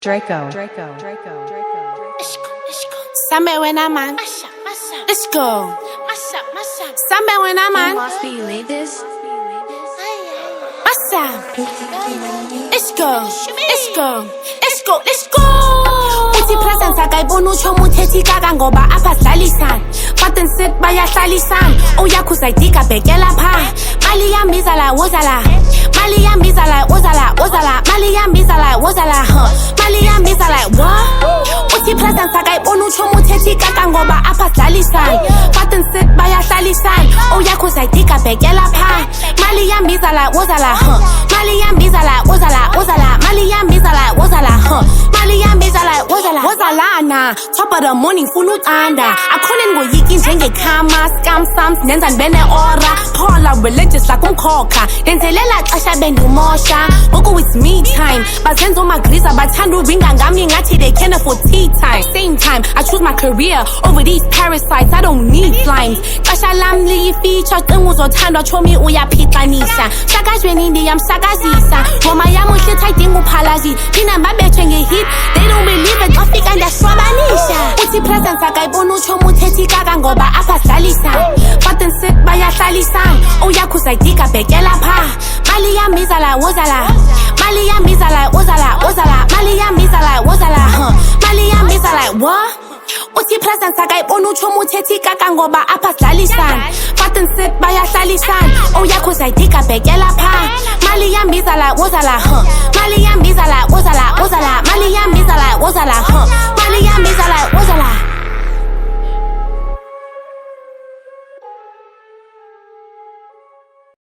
Draco. Sambe when I'm on. Let's go. Sambe when I'm on. Must be latest. What's up? Let's go. Let's go. Let's go. Let's go. Uthi presence akayibona utsho umuthethi kaka ngoba apha sidlalisana. Button sit bayahlalisana. Uyakhuzayitika bhekela pha. Mali yambiza la WOZA la. Mali yambiza la WOZA la WOZA la. Mali yambiza la WOZA la. Mali yambiza la what? Uthi presence akayibona utsho umuthethi kaka ngoba apha sidlalisana. Button sit bayahlalisana. Uyakhuzayitika bhekela pha. Mali yambiza la WOZA la. Mali yambiza la WOZA la WOZA la. Mali yambiza la WOZA la. Mali yambiza la WOZA la WOZA lana. Top of the morning funa uthanda. Akhona ngoyiki njengekama scam sams nenza ndibene ora. Paula religious like umkhokha. Nenzelela xesha bendimosha. Ngoku it's me time. Bazenza umagriza bathanda uringa ngami ngathi they can afford tea time. Same time I choose my career over these parasites. I don't need slimes. Xesha lam liyifeature qinga uzothandwa chomi uyaphixanisa. Sakazweni ndiyamsakazisa. Ngoma yami uhlitha idinga uphalazi. Thina babethwe ngehit. They don't believe it bafika ndiyashwabanisha. Uthi presence akayibona utsho umuthethi kaka ngoba apha sidlalisana. Button sit bayahlalisana. Uyakhuzayitika bhekela pha. Mali yambiza la WOZA la. Mali yambiza la WOZA la WOZA la. Mali yambiza la WOZA la. Mali yambiza la what? Uthi presence akayibona utsho umuthethi kaka ngoba apha sidlalisana. Button sit bayahlalisana. Uyakhuzayitika bhekela pha. Mali yambiza la WOZA la. Mali yambiza la WOZA la WOZA la. Mali yambiza la WOZA la. Mali yambiza la WOZA la.